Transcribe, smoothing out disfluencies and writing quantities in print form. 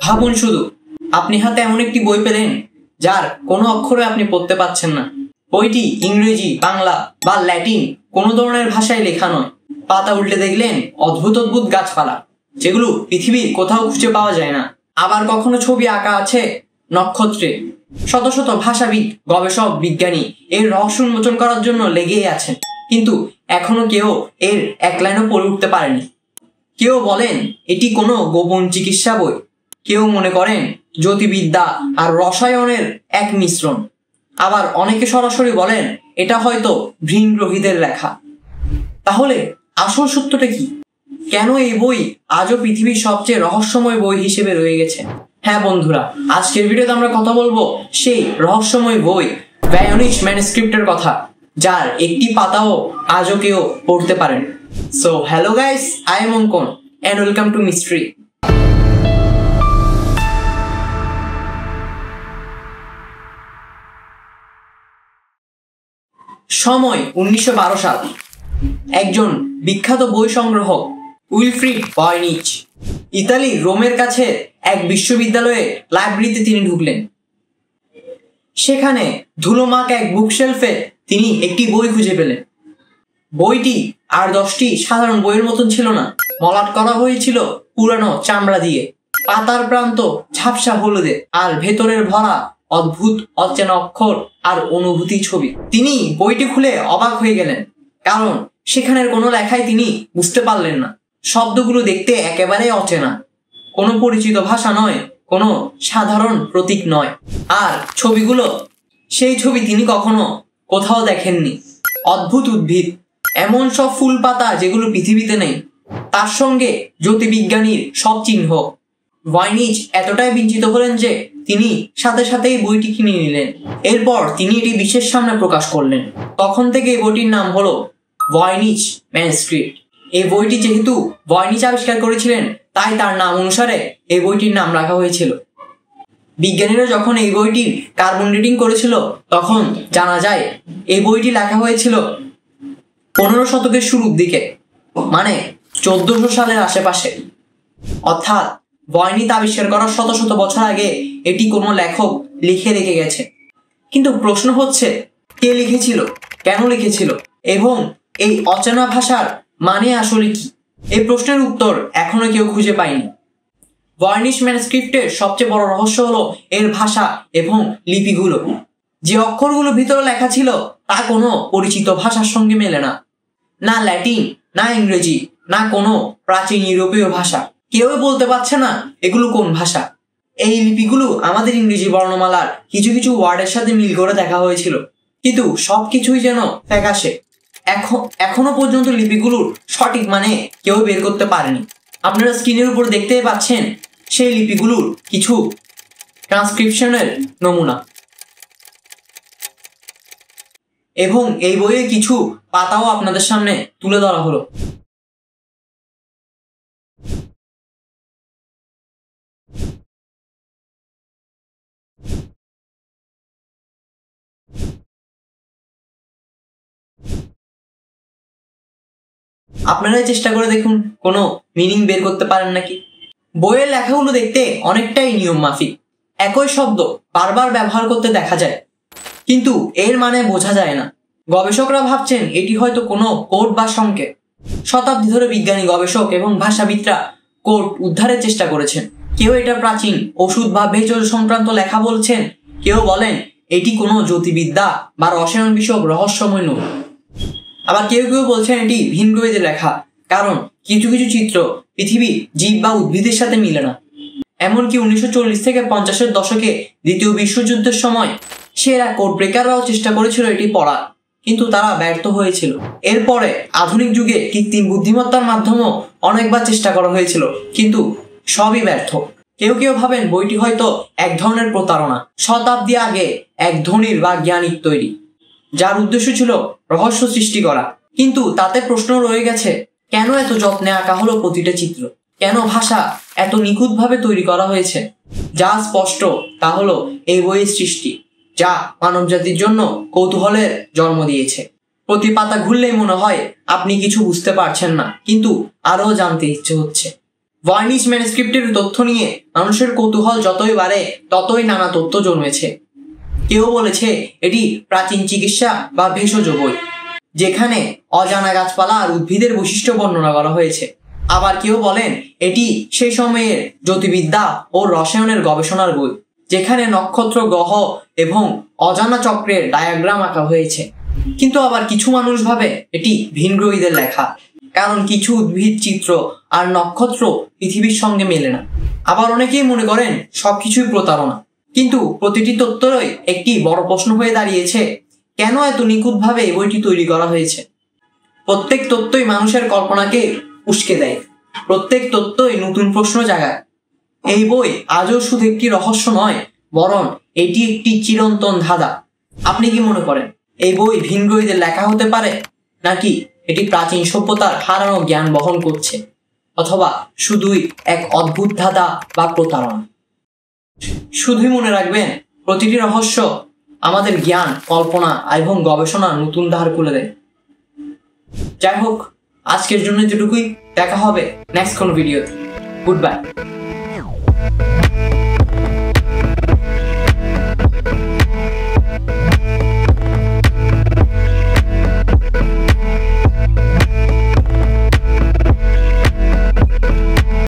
ভাবুন শুধু, আপনি হাতে এমন একটি বই পেলেন যার কোনো অক্ষরে আপনি পড়তে পাচ্ছেন না। বইটি ইংরেজি, বাংলা বা ল্যাটিন কোনো ধরনের ভাষায় লেখা নয়। পাতা উল্টে দেখলেন অদ্ভুত অদ্ভুত গাছপালা, যেগুলো পৃথিবীর কোথাও খুঁজে পাওয়া যায় না। আবার কখনো ছবি আঁকা আছে নক্ষত্রে। শত শত ভাষাবিদ, গবেষক, বিজ্ঞানী এর রহস্য উন্মোচন করার জন্য লেগেই আছেন, কিন্তু এখনো কেউ এর এক লাইনও পড়ে উঠতে পারেনি। কেউ বলেন এটি কোনো গোপন চিকিৎসা বই, কেউ মনে করেন জ্যোতির্বিদ্যা আর রসায়নের এক মিশ্রণ, আবার অনেকে সরাসরি বলেন এটা হয়তো ভিনগ্রহীদের লেখা। তাহলে আসল সত্যটা কি? কেন এই বই আজও পৃথিবীর সবচেয়ে রহস্যময় বই হিসেবে রয়ে গেছে? হ্যাঁ বন্ধুরা, আজকের ভিডিওতে আমরা কথা বলবো সেই রহস্যময় বই ভয়নিশ ম্যানুস্ক্রিপ্টের কথা, যার একটি পাতাও আজও কেউ পড়তে পারেন। So hello guys, I am অঙ্কন and welcome to Mystery. সময় 1912 সাল। একজন বিখ্যাত বই সংগ্রাহক উইলফ্রিড ভয়নিচ ইতালির রোমের কাছে এক বিশ্ববিদ্যালয়ে লাইব্রেরিতে তিনি ঢুকলেন। সেখানে ধুলোমাখা এক বুকশেলফে তিনি একটি বই খুঁজে পেলেন। বইটি আর 10টি সাধারণ বইয়ের মতন ছিল না। মলাট করা হয়েছিল পুরানো চামড়া দিয়ে, পাতার প্রান্ত ঝাপসা হলুদে, আর ভেতরের ভরা অদ্ভুত অচেনা অক্ষর আর অনুভূতি ছবি। তিনি বইটি খুলে অবাক হয়ে গেলেন, কারণ সেখানের কোনো লেখাই তিনি বুঝতে পারলেন না। শব্দগুলো দেখতে একেবারে অচেনা, কোনো পরিচিত ভাষা নয়, কোনো সাধারণ প্রতীক নয়। আর ছবিগুলো সেই ছবি তিনি কখনো কোথাও দেখেননি। অদ্ভুত উদ্ভিদ, এমন সব ফুল পাতা যেগুলো পৃথিবীতে নেই, তার সঙ্গে জ্যোতির্বিজ্ঞানীর সব চিহ্ন। ভয়নিচ এতটাই বিঞ্চিত হলেন যে তিনি সাথে সাথেই বইটি কিনে নিলেন। এরপর তিনি এটি বিশ্বের সামনে প্রকাশ করলেন। তখন থেকে এই বইটির নাম হলো ভয়নিচ ম্যানুস্ক্রিপ্ট। এই বইটি যেহেতু ভয়নিচ আবিষ্কার করেছিলেন, তাই তার নাম অনুসারে এই বইটির নাম রাখা হয়েছিল। বিজ্ঞানীরা যখন এই বইটির কার্বন ডেটিং করেছিল, তখন জানা যায় এই বইটি লেখা হয়েছিল 15 শতকের শুরুর দিকে, মানে 1400 সালের আশেপাশে। অর্থাৎ ভয়নিচ আবিষ্কার করার শত শত বছর আগে এটি কোনো লেখক লিখে রেখে গেছে। কিন্তু প্রশ্ন হচ্ছে, কে লিখেছিল, কেন লিখেছিল, এবং এই অচেনা ভাষার মানে আসলে কি? এই প্রশ্নের উত্তর এখনো কেউ খুঁজে পায়নি। ভয়নিচ ম্যানুস্ক্রিপ্টের সবচেয়ে বড় রহস্য হলো এর ভাষা এবং লিপিগুলো। যে অক্ষরগুলো ভিতরে লেখা ছিল তা কোনো পরিচিত ভাষার সঙ্গে মেলে না। না ল্যাটিন, না ইংরেজি, না কোনো প্রাচীন ইউরোপীয় ভাষা। কেউই বলতে পারছে না এগুলো কোন ভাষা। এই লিপিগুলো আমাদের ইংরেজি বর্ণমালার কিছু কিছু ওয়ার্ডের সাথে মিল করে দেখা হয়েছিল, কিন্তু সবকিছুই যেন ফ্যাকাশে। এখনো পর্যন্ত লিপিগুলোর সঠিক মানে কেউ বের করতে পারেনি। আপনারা স্ক্রিনের উপর দেখতেই পাচ্ছেন সেই লিপিগুলোর কিছু ট্রান্সক্রিপশনের নমুনা, এবং এই বইয়ের কিছু পাতাও আপনাদের সামনে তুলে ধরা হলো। আপনারাই চেষ্টা করে দেখুন কোনো মিনিং বের করতে পারেন নাকি। বইয়ের লেখাগুলো দেখতে অনেকটাই নিয়ম মাফিক। একই শব্দ বারবার ব্যবহার করতে দেখা যায়, কিন্তু এর মানে বোঝা যায় না। গবেষকরা ভাবছেন এটি হয়তো কোনো কোড বা সংকেত। শতাব্দী ধরে বিজ্ঞানী, গবেষক এবং ভাষাবিদরা কোড উদ্ধারের চেষ্টা করেছেন। কেউ এটা প্রাচীন ওষুধ বা ভেষজ সংক্রান্ত লেখা বলছেন, কেউ বলেন এটি কোনো জ্যোতির্বিদ্যা বা রসায়ন বিষয়ক রহস্যময় নোট। আবার কেউ কেউ বলছেন এটি ভিনগ্রহীদের লেখা, কারণ কিছু কিছু চিত্র পৃথিবীর জীব বা উদ্ভিদের সাথে মিলে না। এমনকি 1940 থেকে 50-এর দশকে দ্বিতীয় বিশ্বযুদ্ধের সময় সেরা কোড ব্রেকাররাও চেষ্টা করেছিল এটি পড়ার, কিন্তু তারা ব্যর্থ হয়েছিল। এরপরে আধুনিক যুগে কৃত্রিম বুদ্ধিমত্তার মাধ্যমেও অনেকবার চেষ্টা করা হয়েছিল, কিন্তু সবই ব্যর্থ। কেউ কেউ ভাবেন বইটি হয়তো এক ধরনের প্রতারণা, শতাব্দী আগে এক ধনীর বা জ্ঞানীর তৈরি, যার উদ্দেশ্য ছিল রহস্য সৃষ্টি করা। কিন্তু তাতে প্রশ্ন রয়ে গেছে, কেন এত যত্নে আঁকা হলো প্রতিটা চিত্র? কেন ভাষা এত নিখুঁতভাবে তৈরি করা হয়েছে? যা স্পষ্ট তা হলো এই বইয়ের সৃষ্টি, যা মানবজাতির জন্য কৌতূহলের জন্ম দিয়েছে। প্রতি পাতা ঘুরলেই মনে হয় আপনি কিছু বুঝতে পারছেন না, কিন্তু আরো জানতে ইচ্ছে হচ্ছে। ভয়েনিচ ম্যানুস্ক্রিপ্টের তথ্য নিয়ে মানুষের কৌতূহল যতই বাড়ে ততই নানা তথ্য জন্মেছে। কেউ বলেছে এটি প্রাচীন চিকিৎসা বা ভেষজ বই, যেখানে অজানা গাছপালা আর উদ্ভিদের বৈশিষ্ট্য বর্ণনা করা হয়েছে। আবার কেউ বলেন এটি সেই সময়ের জ্যোতির্বিদ্যা ও রসায়নের গবেষণার বই, যেখানে নক্ষত্র, গ্রহ এবং অজানা চক্রের ডায়াগ্রাম আঁকা হয়েছে। কিন্তু আবার কিছু মানুষ ভাবে এটি ভিনগ্রহীদের লেখা, কারণ কিছু উদ্ভিদ চিত্র আর নক্ষত্র পৃথিবীর সঙ্গে মেলে না। আবার অনেকেই মনে করেন সবকিছুই প্রতারণা। কিন্তু প্রতিটি তত্ত্বই একটি বড় প্রশ্ন হয়ে দাঁড়িয়েছে, কেন এত নিখুঁতভাবে এই বইটি তৈরি করা হয়েছে? প্রত্যেক তত্ত্বই মানুষের কল্পনাকে উস্কে দেয়, প্রত্যেক তত্ত্বই নতুন প্রশ্ন জাগায়। এই বই আজও শুধু একটি রহস্য নয়, বরং এটি একটি চিরন্তন ধাঁধা। আপনি কি মনে করেন এই বই ভিনগ্রহীদের লেখা হতে পারে, নাকি এটি প্রাচীন সভ্যতার হারানো জ্ঞান বহন করছে, অথবা শুধুই এক অদ্ভুত ধাঁধা বা প্রতারণা? শুধুই মনে রাখবেন, প্রতিটি রহস্য আমাদের জ্ঞান, কল্পনা এবং গবেষণা নতুন দ্বার খুলে দেয়। যাই হোক, আজকের জন্য যেটুকুই। দেখা হবে নেক্সট কোন ভিডিওতে। Good bye.